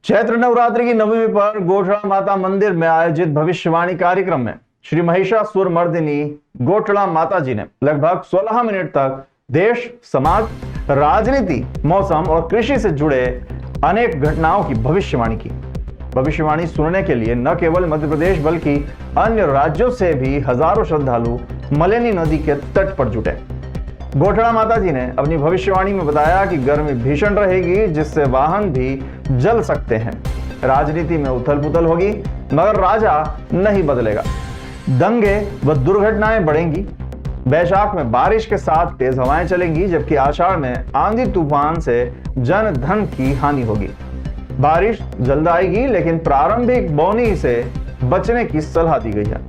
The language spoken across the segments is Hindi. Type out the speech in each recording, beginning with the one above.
चैत्र नवरात्रि की नवमी पर गोठड़ा माता मंदिर में आयोजित भविष्यवाणी कार्यक्रम में श्री महिषासुर मर्दिनी गोठड़ा माता जी ने लगभग 16 मिनट तक देश, समाज, राजनीति, मौसम और कृषि से जुड़े अनेक घटनाओं की भविष्यवाणी की। भविष्यवाणी सुनने के लिए न केवल मध्य प्रदेश बल्कि अन्य राज्यों से भी हजारों श्रद्धालु मलेनी नदी के तट पर जुटे। गोठड़ा माता जी ने अपनी भविष्यवाणी में बताया कि गर्मी भीषण रहेगी, जिससे वाहन भी जल सकते हैं। राजनीति में उथल पुथल होगी, मगर राजा नहीं बदलेगा। दंगे व दुर्घटनाएं बढ़ेंगी। बैशाख में बारिश के साथ तेज हवाएं चलेंगी, जबकि आषाढ़ में आंधी तूफान से जन धन की हानि होगी। बारिश जल्द आएगी, लेकिन प्रारंभिक बोनी से बचने की सलाह दी गई है।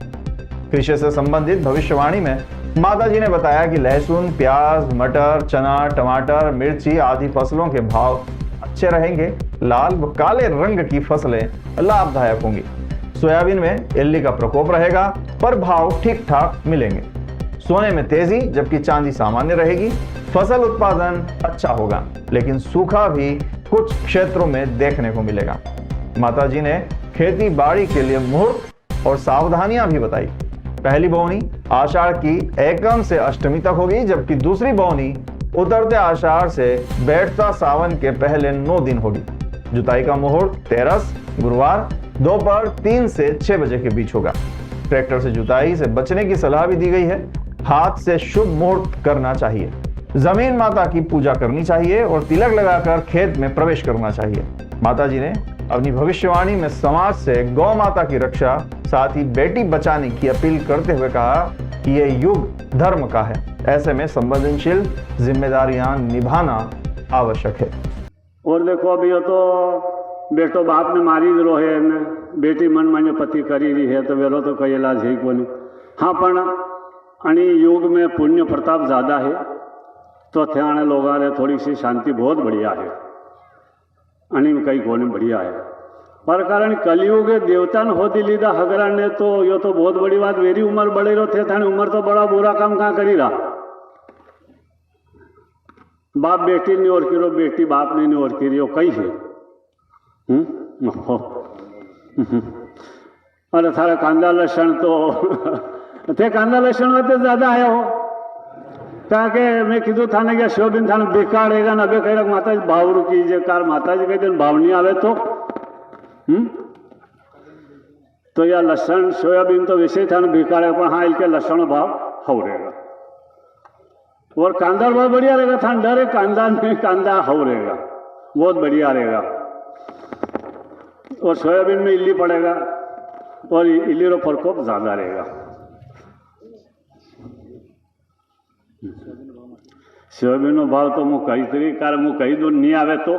कृषि से संबंधित भविष्यवाणी में माता जी ने बताया कि लहसुन, प्याज, मटर, चना, टमाटर, मिर्ची आदि फसलों के भाव अच्छे रहेंगे। लाल व काले रंग की फसलें लाभदायक होंगी। सोयाबीन में इल्ली का प्रकोप रहेगा, पर भाव ठीक ठाक मिलेंगे। सोने में तेजी, जबकि चांदी सामान्य रहेगी। फसल उत्पादन अच्छा होगा, लेकिन सूखा भी कुछ क्षेत्रों में देखने को मिलेगा। माता जी ने खेती बाड़ी के लिए मुहूर्त और सावधानियां भी बताई। पहली बोनी आषाढ़ की एकम से अष्टमी तक होगी, जबकि दूसरी बोनी उतरते आषाढ़ से बैठता सावन के पहले 9 दिन होगी। जुताई का मुहूर्त 13 गुरुवार दोपहर 3 से 6 बजे के बीच होगा। ट्रैक्टर से जुताई से बचने की सलाह भी दी गई है। हाथ से शुभ मुहूर्त करना चाहिए। जमीन माता की पूजा करनी चाहिए और तिलक लगाकर खेत में प्रवेश करना चाहिए। माता जी ने अपनी भविष्यवाणी में समाज से गौ माता की रक्षा, साथ ही बेटी बचाने की अपील करते हुए कहा कि यह युग धर्म का है। ऐसे में संवेदनशील जिम्मेदारियां निभाना आवश्यक है। और देखो अभी तो बेटो बाप ने मारी रो है, बेटी मन मान्य पति करी रही है, तो वेरो तो कोई इलाज है को नहीं। हाँ, पण अणी युग में पुण्य प्रताप ज्यादा है, तो थे लोग थोड़ी सी शांति बहुत बढ़िया है। अणी में कई कोने बढ़िया है, पर कारण कलयुग देवता ने होती लीधा हगरा ने, तो यो तो बहुत बड़ी बात। वेरी उम्र बड़े रो थे, थाने उम्र तो बड़ा बुरा काम कहाँ करी रहा। बाप बेटी ने और किरो, बेटी बाप ने और किरो, कई है। अरे थारा कांदा लक्षण तो थे कांदा लक्षण में ज्यादा आया हो, ताकि मैं कीधु थाने क्या शोभिन थाने बेकाड़ेगा ना, अबे कह माता जी भाव रुकी जे कार माता जी कहते भाव नहीं आवे तो या लक्षण सोयाबीन तो वैसे थाने बेकाड़े, पर हाँ इनके लक्षण भाव हो रहेगा। और कांदा बहुत बढ़िया रहेगा, थाने डरे कांदा में कांदा हो रहेगा, बहुत बढ़िया रहेगा। और सोयाबीन में इल्ली पड़ेगा और इल्ली रो प्रकोप ज्यादा रहेगा। सोयाबीन नो भाव तो मुँह कही तरी कार मुँह कही दो नहीं आवे तो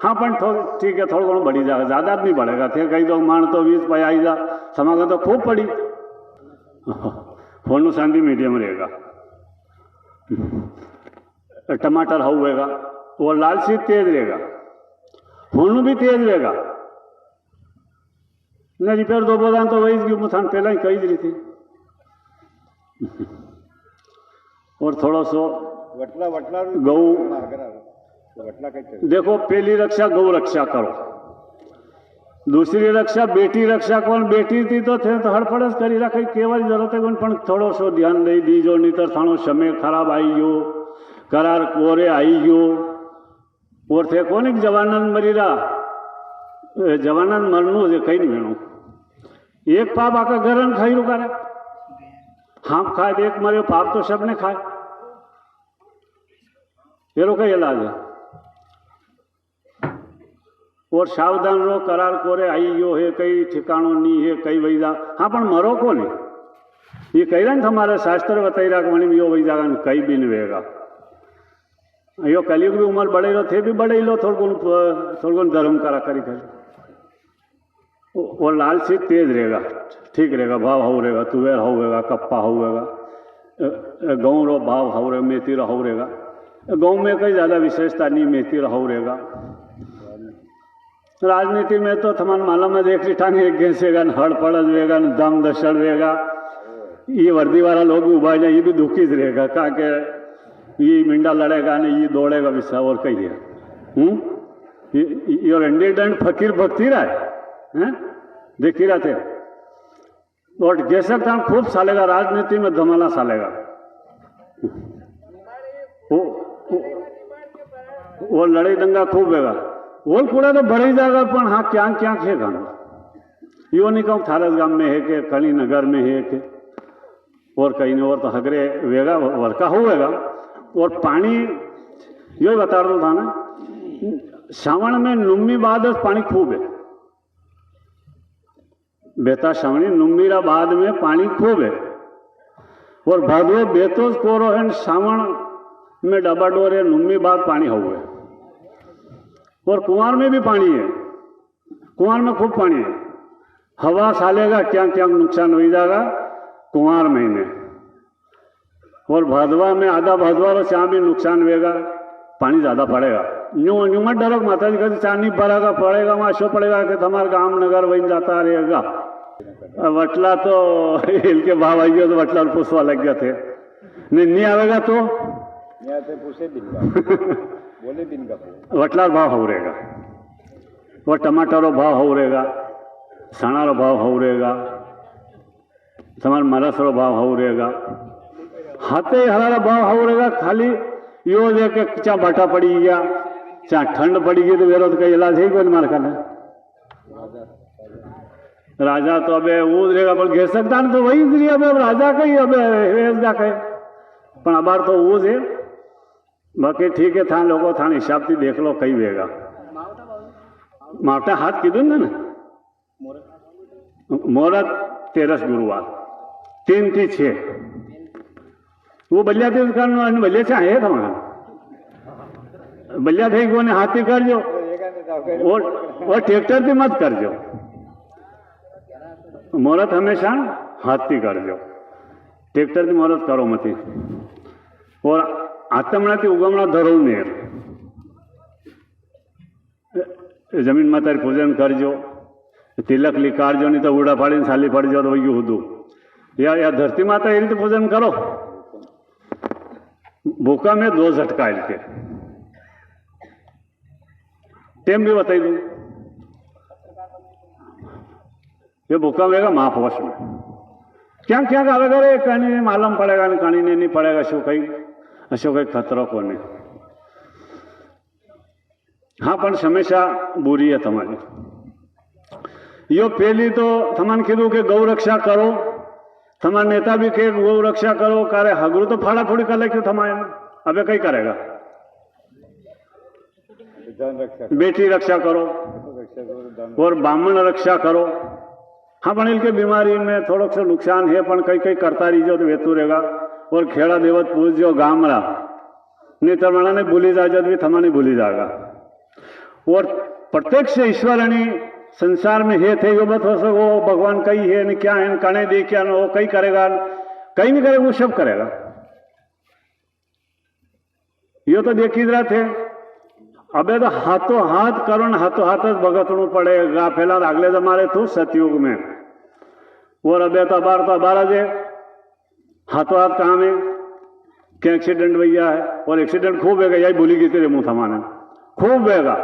हाँ, पण ठीक है, थोड़ा घणो बढ़ी जाएगा, ज्यादा नहीं बढ़ेगा। थे कही दो मान तो 20 पाई आई जा, समागा तो खूब पड़ी। फोन शांति मीडियम रहेगा। टमाटर होगा वो लाल सी तेज रहेगा, फोन भी तेज रहेगा। न रिपेयर दो बोदान तो वही की मुथान पहला ही कही रही थी। और थोड़ा सो वटला वटला गौ वटला देखो, पहली रक्षा गौ रक्षा करो, दूसरी रक्षा बेटी रक्षा कौन। बेटी थी तो थे तो हड़फड़स करी रखी, केवल जरूरत है कौन, पण थोड़ो सो ध्यान दई दीजो, नहीं तो थानो समय खराब आई गयो, करार कोरे आई गयो। और थे कौन एक जवानन मरी रहा, जवानन मरनु जे कहीं नहीं वेणु। एक पाप आका घर खाई रुका रे, हाँ खाए एक मरे, पाप तो सबने खाए। ये रो का इलाज है। और सावधान रो, करार कोरे आई गयो है, कई ठिकाणों नहीं है, कई वही जा। हाँ, पण मरो को नहीं, ये कही रहा हमारे शास्त्र बताई रहा कि यो वही जागा कई भी नहीं रहेगा। यो कलयुग भी उम्र बड़े लो थे भी बड़े लो, थोड़ा धर्म करा करी कर। और लाल सी तेज रहेगा, ठीक रहेगा, भाव हो रहेगा, तुवेर होगा, कप्पा होगा, गेहूं रो भाव हो रहेगा, मेथी रो हो रहेगा। गेहूं में कई ज्यादा विशेषता नहीं, मेथी रो हो रहेगा। राजनीति में तो थमान मालूम में देख लिठाने एक घेसेगा, हड़ पड़ज रहेगा, दम दशड़ रहेगा। ये वर्दी वाला लोग भी उभा जाए, ये भी दुखी रहेगा, कहा के ये मिंडा लड़ेगा नहीं, ये दौड़ेगा विसा और कही है। योर एंडेड फकीर भक्ति रहा है देखी रहा थे। और गेसक थान खूब सालेगा, राजनीति में धमाला सालेगा। वो लड़ाई दंगा खूब हैगा। वो कूड़ा तो भरे जाएगा, पर हाँ क्या क्या है गाना यो नहीं कहूँ थारस गांव में है के कली नगर में है के और कहीं और तो हगरे वेगा वर्का होगा। और पानी यो बता रहा था ना, श्रावण में नुम्मी बाद पानी खूब है। बेता श्रावणी नुम्मीरा बाद में पानी खूब है। और भादो बेतोज कोरो है, श्रावण में डबाडोर है, नुम्मी बाद पानी हुए। और कुंवार में भी पानी है, कुंवार में खूब पानी है। हवा सालेगा क्या क्या नुकसान हो जाएगा कुंवार महीने। और भादवा में आधा भादवा और चाह भी नुकसान होगा, पानी ज्यादा पड़ेगा। यूं यूं मत डरो, माता जी कहते चाह नहीं भरेगा पड़ेगा, वहां शो पड़ेगा कि तुम्हारा गांव नगर वहीं जाता रहेगा। वटला तो इनके भाव आई गया तो वटला और पूछवा लग गया थे, नहीं आवेगा तो पूछे दिन का बोले दिन का वटला भाव हो रहेगा। वो टमाटर भाव हो रहेगा, सणा भाव हो रहेगा, तुम्हारे मरस भाव हो रहेगा, हाथे हरा भाव हो रहेगा। खाली यो जे के चा भाटा पड़ी गया, चा ठंड पड़ी गई तो वेरो तो कई इलाज है कोई मार खाना। राजा तो अबे वो रहेगा, पर घेर सकता तो वही जी अब राजा का ही अब वेसगा कहे, पर अबार तो वो है। बाकी ठीक है, थान लोगों थान हिसाब से देख लो कई वेगा। मावटा हाथ कीधु ना मुहूर्त 13 गुरुवार 3 થી 6 वो बलिया थे बलिया से आए था वहां बलिया थे ने हाथी करजो और ट्रैक्टर से मत करजो। मुहूर्त हमेशा हाथी करजो, ट्रैक्टर से मुहूर्त करो मत। और आतमणा थी उगमणा धरो नेर जमीन माता पूजन करजो, तिलक लिकारजो, नहीं तो उड़ा फाड़ी साली पड़जो तो वही हुदू। या धरती माता ये रीते पूजन करो। भूखा में 2 झटका इनके टेम भी बताई दू। ये भूखा होगा महापौष में क्या क्या आवेगा रे, कहीं मालूम पड़ेगा नहीं, कहीं नहीं पड़ेगा। शो कहीं खतरो को नहीं। हाँ पण हमेशा बुरी है तुम्हारी। यो पहली तो थमन कीधु के गौ रक्षा करो, थमान नेता भी के गौ रक्षा करो करे, हगरू तो फाड़ा फोड़ी कर लेके थमाए। अबे कई करेगा, बेटी रक्षा करो और ब्राह्मण रक्षा करो। हाँ पण इनके बीमारी में थोड़ा सा नुकसान है, पण कई कई करता रहीजो तो वेतू रहेगा। और खेड़ा देवत पूजो गामड़ा नहीं तो मना नहीं भूली जाए भी थमा नहीं भूली जाएगा। और प्रत्यक्ष ईश्वरणी संसार में है थे यो बत हो सको भगवान कई है नहीं क्या है कणे दे क्या वो कई करेगा, कहीं नहीं करेगा, वो सब करेगा। यो तो देखी रहा थे। अबे तो हाथों हाथ करो न हाथों हाथ भगतणु पड़ेगा। पहला अगले जमाने थू सतयुग में, और अबे तो अबार जे हाथों हाथ काम है कि एक्सीडेंट भैया है। और एक्सीडेंट खूब है, यही भूली गई तेरे मुंह थमाने खूब वेगा,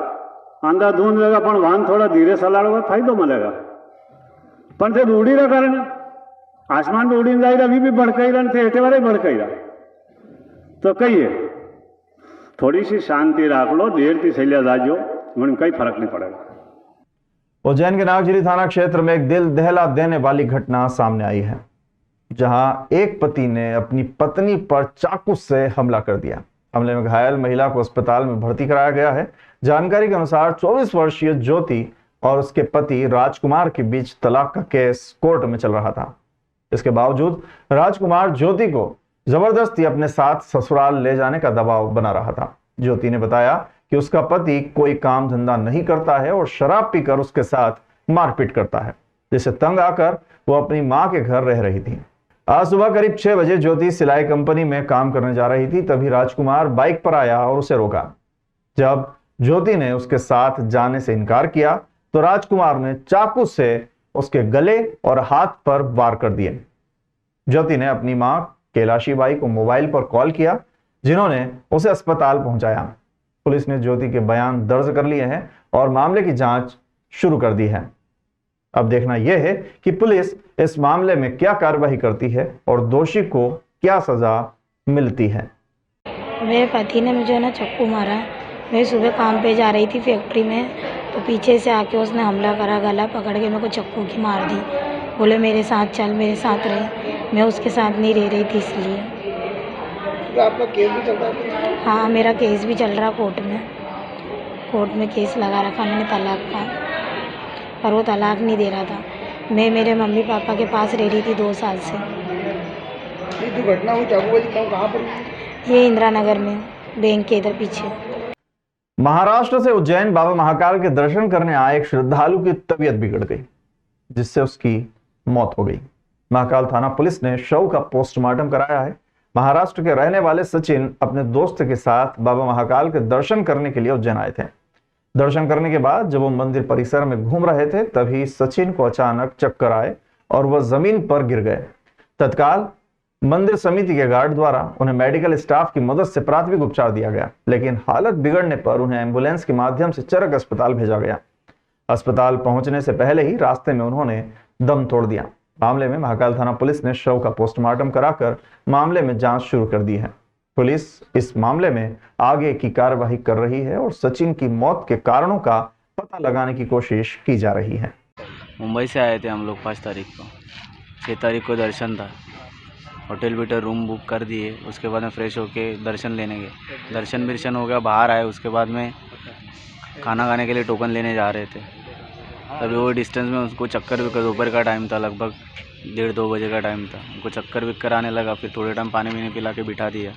अंधा धूंध वेगा, पण वाहन थोड़ा धीरे चलाड़ो फायदो मिलेगा। पण ते उड़ी रहा कारण आसमान में उड़ी जाए अभी भी भड़काई रहा थे, एटे वाले भड़काई रहा। तो कहिए थोड़ी सी शांति राख लो, देर थी सैलिया जाजो, उन्हें कई फर्क नहीं पड़ेगा। उज्जैन के नागझरी थाना क्षेत्र में एक दिल दहला देने वाली घटना सामने आई है, जहां एक पति ने अपनी पत्नी पर चाकू से हमला कर दिया। हमले में घायल महिला को अस्पताल में भर्ती कराया गया है। जानकारी के अनुसार 24 वर्षीय ज्योति और उसके पति राजकुमार के बीच तलाक का केस कोर्ट में चल रहा था। इसके बावजूद राजकुमार ज्योति को जबरदस्ती अपने साथ ससुराल ले जाने का दबाव बना रहा था। ज्योति ने बताया कि उसका पति कोई काम धंधा नहीं करता है और शराब पीकर उसके साथ मारपीट करता है, जिससे तंग आकर वो अपनी मां के घर रह रही थी। आज सुबह करीब 6 बजे ज्योति सिलाई कंपनी में काम करने जा रही थी, तभी राजकुमार बाइक पर आया और उसे रोका। जब ज्योति ने उसके साथ जाने से इनकार किया तो राजकुमार ने चाकू से उसके गले और हाथ पर वार कर दिए। ज्योति ने अपनी मां कैलाशी बाई को मोबाइल पर कॉल किया, जिन्होंने उसे अस्पताल पहुंचाया। पुलिस ने ज्योति के बयान दर्ज कर लिए हैं और मामले की जांच शुरू कर दी है। अब देखना यह है कि पुलिस इस मामले में क्या कार्रवाई करती है और दोषी को क्या सजा मिलती है। मेरे पति ने मुझे ना चाकू मारा। मैं सुबह काम पे जा रही थी फैक्ट्री में, तो पीछे से आके उसने हमला करा, गला पकड़ के मेरे को चाकू की मार दी। बोले मेरे साथ चल, मेरे साथ रहे। मैं उसके साथ नहीं रह रही थी इसलिए। तो आपका केस भी चल रहा है? हाँ, मेरा केस भी चल रहा कोर्ट में केस लगा रखा मैंने तलाक का, पर वो तलाक नहीं दे रहा था। मैं मेरे मम्मी पापा के पास रह रही थी 2 साल से। ये जो घटना हुई चाकूबाजी कहाँ पर हुई? ये इंदिरा नगर में बैंक के इधर पीछे। महाराष्ट्र से उज्जैन बाबा महाकाल के दर्शन करने आए एक श्रद्धालु की तबीयत बिगड़ गई, जिससे उसकी मौत हो गई। महाकाल थाना पुलिस ने शव का पोस्टमार्टम कराया है। महाराष्ट्र के रहने वाले सचिन अपने दोस्त के साथ बाबा महाकाल के दर्शन करने के लिए उज्जैन आए थे। दर्शन करने के बाद जब वो मंदिर परिसर में घूम रहे थे, तभी सचिन को अचानक चक्कर आए और वह जमीन पर गिर गए। तत्काल मंदिर समिति के गार्ड द्वारा उन्हें मेडिकल स्टाफ की मदद से प्राथमिक उपचार दिया गया, लेकिन हालत बिगड़ने पर उन्हें एम्बुलेंस के माध्यम से चरक अस्पताल भेजा गया। अस्पताल पहुंचने से पहले ही रास्ते में उन्होंने दम तोड़ दिया। मामले में महाकाल थाना पुलिस ने शव का पोस्टमार्टम कराकर मामले में जांच शुरू कर दी है। पुलिस इस मामले में आगे की कार्रवाई कर रही है और सचिन की मौत के कारणों का पता लगाने की कोशिश की जा रही है। मुंबई से आए थे हम लोग 5 तारीख को। 6 तारीख को दर्शन था। होटल बीटर रूम बुक कर दिए। उसके बाद में फ्रेश होके दर्शन लेने गए। दर्शन हो गया, बाहर आए। उसके बाद में खाना खाने के लिए टोकन लेने जा रहे थे। तभी वो डिस्टेंस में उसको चक्कर विक्कर, दोपहर का टाइम था, लगभग 1:30-2 बजे का टाइम था। उनको चक्कर विक्कर आने लगा। फिर थोड़े टाइम पानी वानी पिला के बिठा दिया।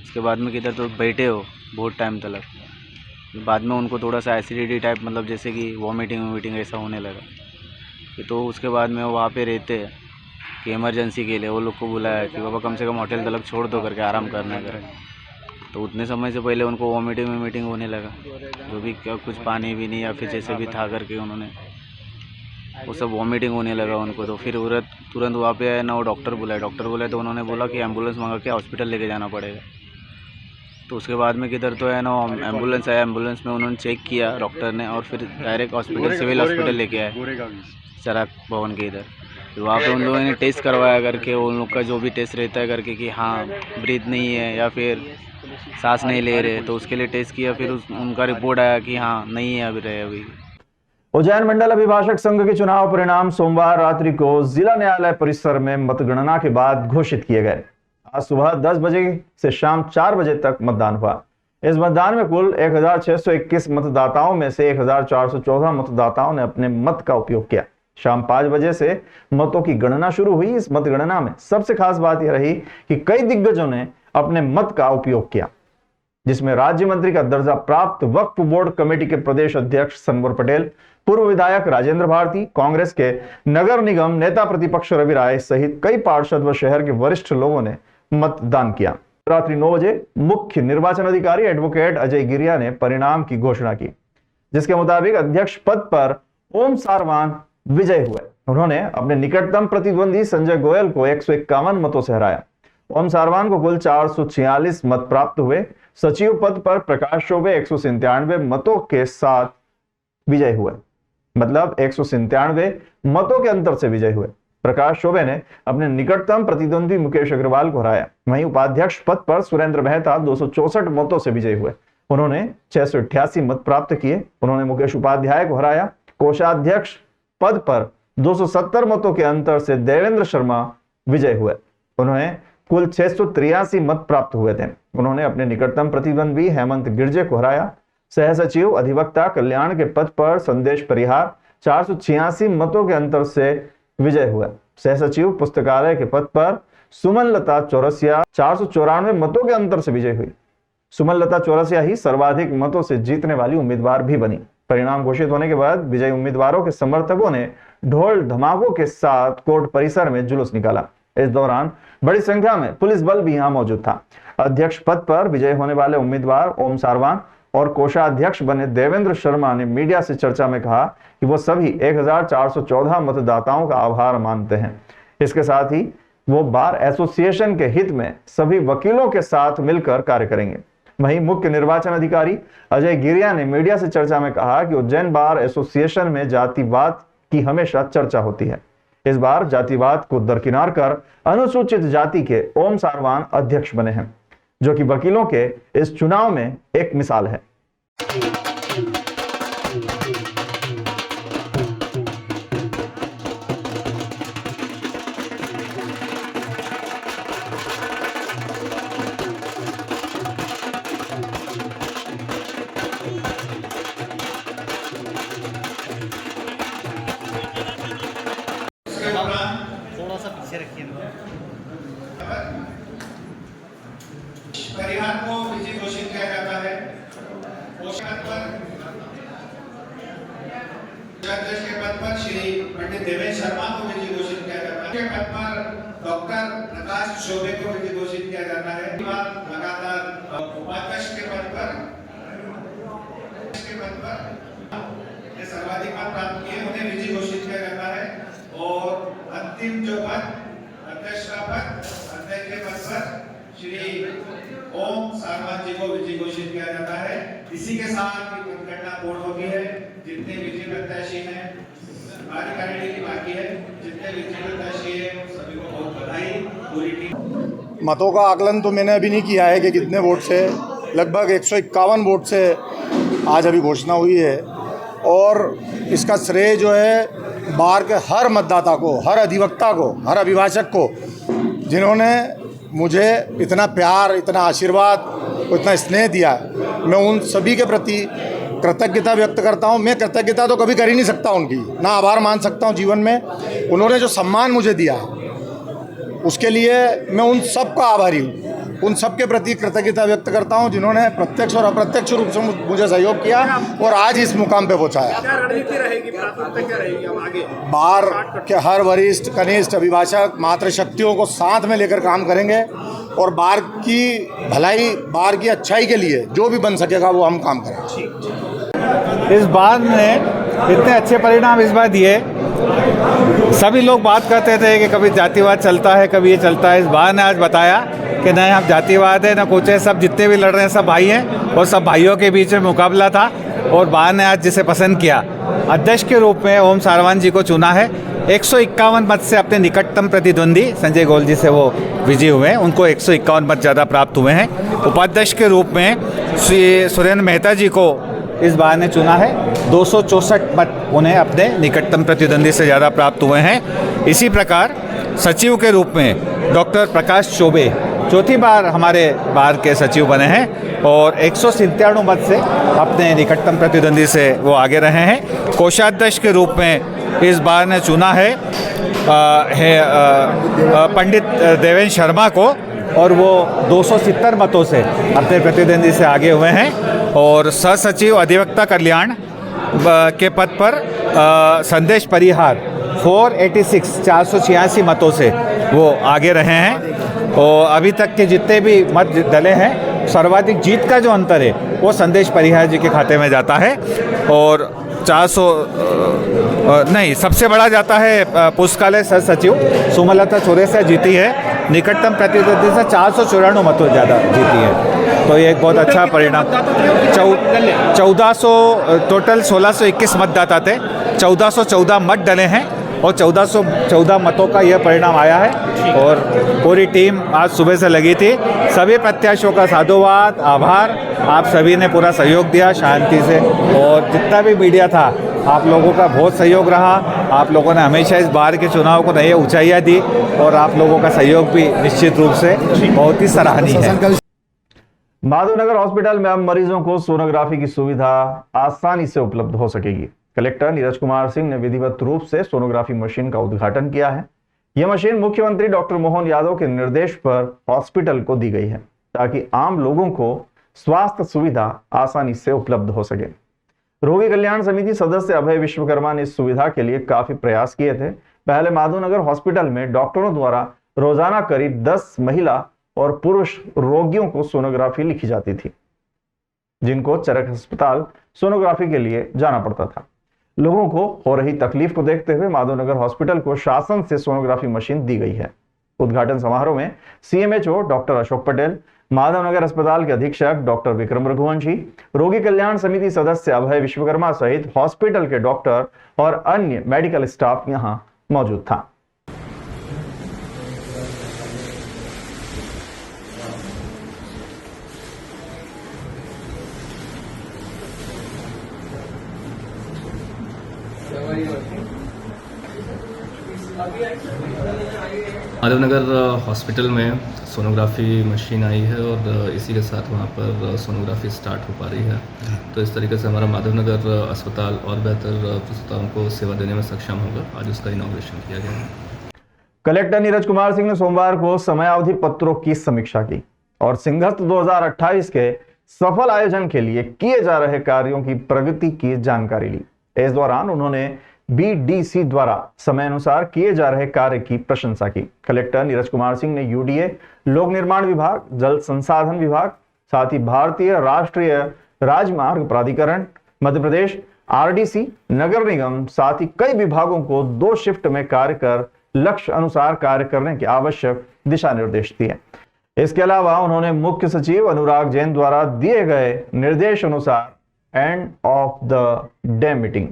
उसके बाद में किधर तो बैठे हो बहुत टाइम तक। बाद में उनको थोड़ा सा एसिडिटी टाइप, मतलब जैसे कि वॉमिटिंग ऐसा होने लगा। तो उसके बाद में वहाँ पे रहते हैं कि इमरजेंसी के लिए वो लोग को बुलाया कि बाबा कम से कम होटल तलक छोड़ दो करके, आराम करना करें। तो उतने समय से पहले उनको वॉमिटिंग होने लगा, जो भी क्या कुछ पानी भी नहीं या फिर जैसे भी था करके उन्होंने वो सब वॉमिटिंग होने लगा उनको। तो फिर तुरंत वहाँ पे आए ना, वो डॉक्टर बुलाए तो उन्होंने बोला कि एम्बुलेंस मंगा के हॉस्पिटल लेके जाना पड़ेगा। तो उसके बाद में किधर तो है ना, एम्बुलेंस आया। एम्बुलेंस में उन्होंने चेक किया डॉक्टर ने, और फिर डायरेक्ट हॉस्पिटल, सिविल हॉस्पिटल लेके आए चराग भवन के इधर। तो वहाँ पे उन लोगों ने टेस्ट करवाया करके, उन लोग का जो भी टेस्ट रहता है करके कि हाँ ब्रीथ नहीं है या फिर सांस नहीं ले रहे, तो उसके लिए टेस्ट किया। फिर उनका रिपोर्ट आया कि हाँ नहीं है अभी। उज्जैन मंडल अभिभाषक संघ के चुनाव परिणाम सोमवार रात्रि को जिला न्यायालय परिसर में मतगणना के बाद घोषित किए गए। आज सुबह 10 बजे से शाम 4 बजे तक मतदान हुआ। इस मतदान में कुल 1621 मतदाताओं में से 1414 मतदाताओं ने अपने मत का उपयोग किया। शाम 5 बजे से मतों की गणना शुरू हुई। इस मतगणना में सबसे खास बात यह रही कि कई दिग्गजों ने अपने मत का उपयोग किया, जिसमें राज्य मंत्री का दर्जा प्राप्त वक्फ बोर्ड कमेटी के प्रदेश अध्यक्ष सनवर पटेल, पूर्व विधायक राजेंद्र भारती, कांग्रेस के नगर निगम नेता प्रतिपक्ष रवि राय सहित कई पार्षद व शहर के वरिष्ठ लोगों ने मतदान किया। रात्रि 9 बजे मुख्य निर्वाचन अधिकारी एडवोकेट अजय गिरिया ने परिणाम की घोषणा की, जिसके मुताबिक अध्यक्ष पद पर ओम सारवान विजय हुए। उन्होंने अपने निकटतम प्रतिद्वंदी संजय गोयल को 151 मतों से हराया। ओम सारवान को कुल 446 मत प्राप्त हुए। सचिव पद पर प्रकाश चौबे 197 मतों के साथ विजय हुए, मतलब 197 मतों के अंतर से विजय हुए। प्रकाश चौबे ने अपने निकटतम प्रतिद्वंदी मुकेश अग्रवाल को हराया। वहीं उपाध्यक्ष पद पर सुरेंद्र मेहता 264 मतों से विजयी हुए। उन्होंने 688 मत प्राप्त किए। उन्होंने मुकेश उपाध्याय को हराया। कोषाध्यक्ष पद पर 270 मतों के अंतर से देवेंद्र शर्मा विजय हुए। उन्हें कुल 683 मत प्राप्त हुए थे। उन्होंने अपने निकटतम प्रतिद्वंदी हेमंत गिरजे को हराया। सह सचिव अधिवक्ता कल्याण के पद पर संदेश परिहार 486 मतों के अंतर से विजय हुए। सह सचिव पुस्तकालय के पद पर सुमन लता चौरसिया 494 मतों के अंतर से विजय हुई। सुमन लता चौरसिया ही सर्वाधिक मतों से जीतने वाली उम्मीदवार भी बनी। परिणाम घोषित होने के बाद विजयी उम्मीदवारों के समर्थकों ने ढोल धमाकों के साथ कोर्ट परिसर में जुलूस निकाला। इस दौरान बड़ी संख्या में पुलिस बल भी यहां मौजूद था। अध्यक्ष पद पर विजय होने वाले उम्मीदवार ओम सारवान और कोषाध्यक्ष बने देवेंद्र शर्मा ने मीडिया से चर्चा में कहा कि वो सभी 1414 मतदाताओं का आभार मानते हैं। इसके साथ ही वो बार एसोसिएशन के हित में सभी वकीलों के साथ मिलकर कार्य करेंगे। वहीं मुख्य निर्वाचन अधिकारी अजय गिरिया ने मीडिया से चर्चा में कहा कि उज्जैन बार एसोसिएशन में जातिवाद की हमेशा चर्चा होती है। इस बार जातिवाद को दरकिनार कर अनुसूचित जाति के ओम सारवान अध्यक्ष बने हैं, जो कि वकीलों के इस चुनाव में एक मिसाल है। परिहार को विजयी घोषित किया जाता है। पोषक पर अध्यक्ष के पद पर श्री पंडित देवेश शर्मा को विजयी घोषित किया जाता है। के पद पर डॉक्टर प्रकाश चौबे को विजयी घोषित किया जाता है। लगातार उपाध्यक्ष के पद पर ये सर्वाधिक मत प्राप्त किए उन्हें विजयी घोषित किया जाता है। और अंतिम जो पद अध्यक्ष का पद, अध्यक्ष के पद पर श्री ओम सारवान जी को विजयी घोषित किया जाता है। इसी के साथ मतगणना पूर्ण होती है। जितने विजयी प्रत्याशी हैं, कार्यकारिणी की बाकी है, जितने विजयी प्रत्याशी हैं सभी को बहुत बधाई। पूरी टीम मतों का आकलन तो मैंने अभी नहीं किया है कि कितने वोट से, लगभग 151 वोट से आज अभी घोषणा हुई है। और इसका श्रेय जो है बार के हर मतदाता को, हर अधिवक्ता को, हर अभिभाषक को, जिन्होंने मुझे इतना प्यार, इतना आशीर्वाद, इतना स्नेह दिया। मैं उन सभी के प्रति कृतज्ञता व्यक्त करता हूँ। मैं कृतज्ञता तो कभी कर ही नहीं सकता उनकी, ना आभार मान सकता हूँ जीवन में। उन्होंने जो सम्मान मुझे दिया उसके लिए मैं उन सब का आभारी हूँ। उन सब के प्रति कृतज्ञता व्यक्त करता हूँ जिन्होंने प्रत्यक्ष और अप्रत्यक्ष रूप से मुझे सहयोग किया और आज इस मुकाम पे पहुँचाया। क्या रणनीति रहेगी, प्राथमिकता क्या रहेगी अब आगे? बार के हर वरिष्ठ, कनिष्ठ, अभिभाषक, मातृशक्तियों को साथ में लेकर काम करेंगे और बार की भलाई, बार की अच्छाई के लिए जो भी बन सकेगा वो हम काम करेंगे। इस बार ने इतने अच्छे परिणाम इस बार दिए। सभी लोग बात करते थे कि कभी जातिवाद चलता है, कभी ये चलता है। इस बार ने आज बताया कि नहीं, हम जातिवाद है ना कुछ है, सब जितने भी लड़ रहे हैं सब भाई हैं और सब भाइयों के बीच में मुकाबला था। और बार ने आज जिसे पसंद किया, अध्यक्ष के रूप में ओम सारवान जी को चुना है। 151 मत से अपने निकटतम प्रतिद्वंदी संजय गौल जी से वो विजयी हुए हैं, उनको 151 मत ज़्यादा प्राप्त हुए हैं। उपाध्यक्ष के रूप में श्री सुरेंद्र मेहता जी को इस बार ने चुना है। 264 मत उन्हें अपने निकटतम प्रतिद्वंदी से ज़्यादा प्राप्त हुए हैं। इसी प्रकार सचिव के रूप में डॉक्टर प्रकाश चौबे चौथी बार हमारे बार के सचिव बने हैं और 197 मत से अपने निकटतम प्रतिद्वंदी से वो आगे रहे हैं। कोषाध्यक्ष के रूप में इस बार ने चुना है पंडित देवेश शर्मा को और वो 270 मतों से अपने प्रतिद्वंदी से आगे हुए हैं। और सहसचिव अधिवक्ता कल्याण के पद पर संदेश परिहार 486 मतों से वो आगे रहे हैं। और अभी तक के जितने भी मत डले हैं, सर्वाधिक जीत का जो अंतर है वो संदेश परिहार जी के खाते में जाता है। और 400 नहीं, सबसे बड़ा जाता है पुस्तकालय सह सचिव सुमलता चौरसिया जीती है, निकटतम प्रतिद्वंदी से 494 मतों ज़्यादा जीती है। तो ये एक बहुत अच्छा परिणाम। 1400 टोटल 1621 मतदाता थे, 1414 मत डले हैं और 1414 मतों का यह परिणाम आया है। और पूरी टीम आज सुबह से लगी थी। सभी प्रत्याशियों का साधुवाद, आभार। आप सभी ने पूरा सहयोग दिया शांति से, और जितना भी मीडिया था आप लोगों का बहुत सहयोग रहा। आप लोगों ने हमेशा इस बार के चुनाव को नई ऊंचाइयां दी और आप लोगों का सहयोग भी निश्चित रूप से बहुत ही सराहनीय है। माधवनगर हॉस्पिटल में अब मरीजों को सोनोग्राफी की सुविधा आसानी से उपलब्ध हो सकेगी। कलेक्टर नीरज कुमार सिंह ने विधिवत रूप से सोनोग्राफी मशीन का उद्घाटन किया है। यह मशीन मुख्यमंत्री डॉक्टर मोहन यादव के निर्देश पर हॉस्पिटल को दी गई है ताकि आम लोगों को स्वास्थ्य सुविधा आसानी से उपलब्ध हो सके। रोगी कल्याण समिति सदस्य अभय विश्वकर्मा ने इस सुविधा के लिए काफी प्रयास किए थे। पहले माधवनगर हॉस्पिटल में डॉक्टरों द्वारा रोजाना करीब 10 महिला और पुरुष रोगियों को सोनोग्राफी लिखी जाती थी, जिनको चरक अस्पताल सोनोग्राफी के लिए जाना पड़ता था। लोगों को हो रही तकलीफ को देखते हुए माधवनगर हॉस्पिटल को शासन से सोनोग्राफी मशीन दी गई है। उद्घाटन समारोह में सीएमएचओ डॉक्टर अशोक पटेल, माधवनगर अस्पताल के अधीक्षक डॉक्टर विक्रम रघुवंशी, रोगी कल्याण समिति सदस्य अभय विश्वकर्मा सहित हॉस्पिटल के डॉक्टर और अन्य मेडिकल स्टाफ यहां मौजूद था। माधवनगर हॉस्पिटल में सोनोग्राफी मशीन आई है और इसी के साथ वहाँ पर सोनोग्राफी स्टार्ट हो पा रही है। तो इस तरीके से हमारा माधवनगर अस्पताल और बेहतर प्रसूताओं को सेवा देने में सक्षम होगा। आज उसका इनॉग्रेशन किया गया है। कलेक्टर नीरज कुमार सिंह ने सोमवार को समयावधि पत्रों की समीक्षा की और सिंहस्थ 2028 के सफल आयोजन के लिए किए जा रहे कार्यों की प्रगति की जानकारी ली। इस दौरान उन्होंने BDC द्वारा समय अनुसार किए जा रहे कार्य की प्रशंसा की। कलेक्टर नीरज कुमार सिंह ने UDA, लोक निर्माण विभाग, जल संसाधन विभाग, साथ ही भारतीय राष्ट्रीय राजमार्ग प्राधिकरण, मध्य प्रदेश RDC, नगर निगम, साथ ही कई विभागों को 2 शिफ्ट में कार्य कर लक्ष्य अनुसार कार्य करने के आवश्यक दिशा निर्देश दिए। इसके अलावा उन्होंने मुख्य सचिव अनुराग जैन द्वारा दिए गए निर्देश अनुसार end of the day meeting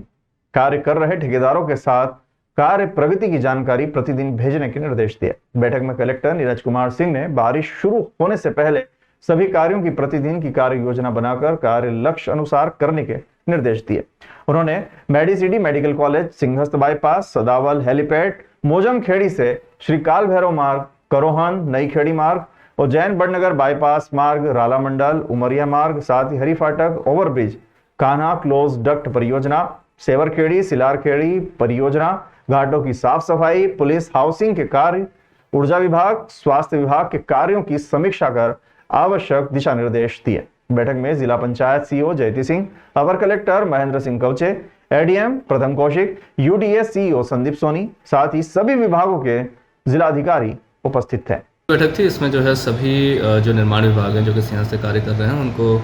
कार्य कर रहे ठेकेदारों के साथ कार्य प्रगति की जानकारी प्रतिदिन भेजने के निर्देश दिए। बैठक में कलेक्टर नीरज कुमार सिंह ने बारिश शुरू होने से पहले सभी कार्यों की प्रतिदिन की कार्य योजना बनाकर कार्य लक्ष्य अनुसार करने के निर्देश दिए। उन्होंने Medicity medical college, Simhastha bypass, Sadawal helipad, Mojam Khedi से श्री काल भैरव मार्ग, करोहन नई खेड़ी मार्ग, उज्जैन बड़नगर बाईपास मार्ग, राला मंडल उमरिया मार्ग, साथ ही हरी फाटक ओवरब्रिज, कान्हा क्लोज डक्ट परियोजना, सेवरखेड़ी सिलारखेड़ी परियोजना, घाटों की साफ सफाई, पुलिस हाउसिंग के कार्य, ऊर्जा विभाग, स्वास्थ्य विभाग के कार्यों की समीक्षा कर आवश्यक दिशा निर्देश दिए। बैठक में जिला पंचायत CEO जयती सिंह, अवर कलेक्टर महेंद्र सिंह कवचे, ADM प्रथम कौशिक, UDA CEO संदीप सोनी, साथ ही सभी विभागों के जिलाधिकारी उपस्थित थे। बैठक थी, इसमें जो है सभी जो निर्माण विभाग हैं जो कि सिंहस्थ से कार्य कर रहे हैं उनको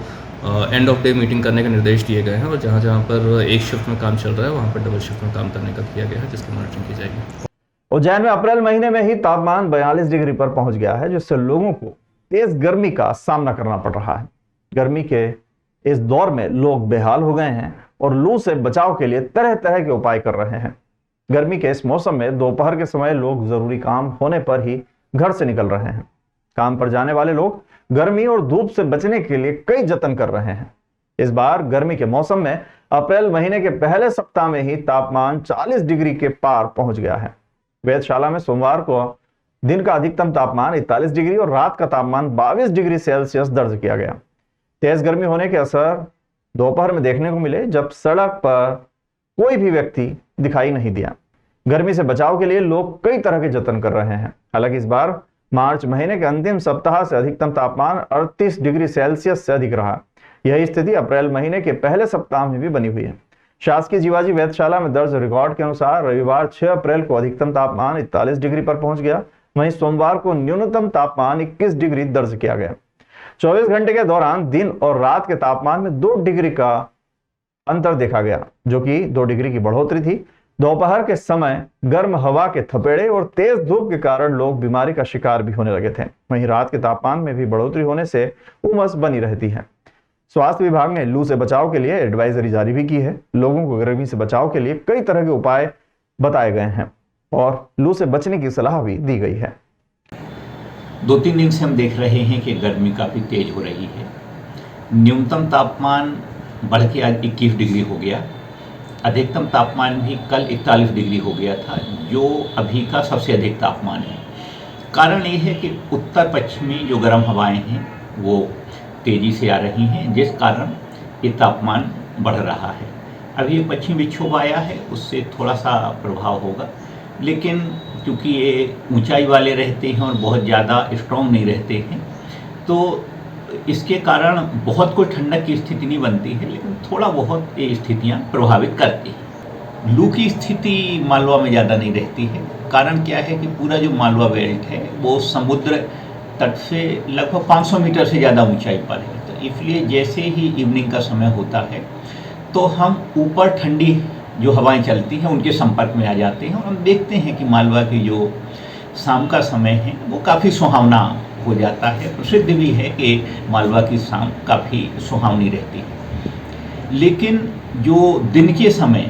एंड ऑफ डे मीटिंग करने के निर्देश दिए गए हैं और जहाँ जहाँ पर एक शिफ्ट में काम चल रहा है वहाँ पर डबल शिफ्ट में काम करने का किया गया है, जिसकी मॉनिटरिंग की जाएगी। उज्जैन में अप्रैल महीने में ही तापमान 42 डिग्री पर पहुंच गया है, जिससे लोगों को तेज गर्मी का सामना करना पड़ रहा है। गर्मी के इस दौर में लोग बेहाल हो गए हैं और लू से बचाव के लिए तरह तरह के उपाय कर रहे हैं। गर्मी के इस मौसम में दोपहर के समय लोग जरूरी काम होने पर ही घर से निकल रहे हैं। काम पर जाने वाले लोग गर्मी और धूप से बचने के लिए कई जतन कर रहे हैं। इस बार गर्मी के मौसम में अप्रैल महीने के पहले सप्ताह में ही तापमान 40 डिग्री के पार पहुंच गया है। वेधशाला में सोमवार को दिन का अधिकतम तापमान 41 डिग्री और रात का तापमान 22 डिग्री सेल्सियस दर्ज किया गया। तेज गर्मी होने के असर दोपहर में देखने को मिले, जब सड़क पर कोई भी व्यक्ति दिखाई नहीं दिया। गर्मी से बचाव के लिए लोग कई तरह के जतन कर रहे हैं। हालांकि इस बार मार्च महीने के अंतिम सप्ताह से अधिकतम तापमान 38 डिग्री सेल्सियस से अधिक रहा। यही स्थिति अप्रैल महीने के पहले सप्ताह में भी बनी हुई है। शासकीय जीवाजी वेधशाला में दर्ज रिकॉर्ड के अनुसार रविवार 6 अप्रैल को अधिकतम तापमान 41 डिग्री पर पहुंच गया। वहीं सोमवार को न्यूनतम तापमान 21 डिग्री दर्ज किया गया। 24 घंटे के दौरान दिन और रात के तापमान में 2 डिग्री का अंतर देखा गया, जो कि 2 डिग्री की बढ़ोतरी थी। दोपहर के समय गर्म हवा के थपेड़े और तेज धूप के कारण लोग बीमारी का शिकार भी होने लगे थे। वहीं रात के तापमान में भी बढ़ोतरी होने से उमस बनी रहती है। स्वास्थ्य विभाग ने लू से बचाव के लिए एडवाइजरी जारी भी की है। लोगों को गर्मी से बचाव के लिए कई तरह के उपाय बताए गए हैं और लू से बचने की सलाह भी दी गई है। 2-3 दिन से हम देख रहे हैं कि गर्मी काफ़ी तेज हो रही है। न्यूनतम तापमान बढ़ के आज 21 डिग्री हो गया। अधिकतम तापमान भी कल 41 डिग्री हो गया था, जो अभी का सबसे अधिक तापमान है। कारण ये है कि उत्तर पश्चिमी जो गर्म हवाएं हैं वो तेज़ी से आ रही हैं, जिस कारण ये तापमान बढ़ रहा है। अभी ये पश्चिमी विक्षोभ आया है, उससे थोड़ा सा प्रभाव होगा, लेकिन क्योंकि ये ऊंचाई वाले रहते हैं और बहुत ज़्यादा स्ट्रॉन्ग नहीं रहते हैं, तो इसके कारण बहुत कोई ठंडक की स्थिति नहीं बनती है, लेकिन थोड़ा बहुत ये स्थितियाँ प्रभावित करती हैं। लू की स्थिति मालवा में ज़्यादा नहीं रहती है। कारण क्या है कि पूरा जो मालवा बेल्ट है वो समुद्र तट से लगभग 500 मीटर से ज़्यादा ऊंचाई पर है, तो इसलिए जैसे ही इवनिंग का समय होता है तो हम ऊपर ठंडी जो हवाएं चलती हैं उनके संपर्क में आ जाते हैं और हम देखते हैं कि मालवा की जो शाम का समय है वो काफ़ी सुहावना हो जाता है। प्रसिद्ध भी है कि मालवा की शाम काफ़ी सुहावनी रहती है। लेकिन जो दिन के समय,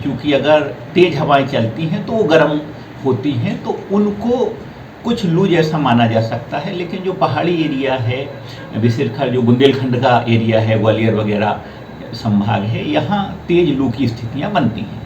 क्योंकि अगर तेज़ हवाएं चलती हैं तो वो गर्म होती हैं, तो उनको कुछ लू जैसा माना जा सकता है। लेकिन जो पहाड़ी एरिया है, विशेषकर जो बुंदेलखंड का एरिया है, ग्वालियर वगैरह संभाग है, यहाँ तेज लू की स्थितियाँ बनती हैं।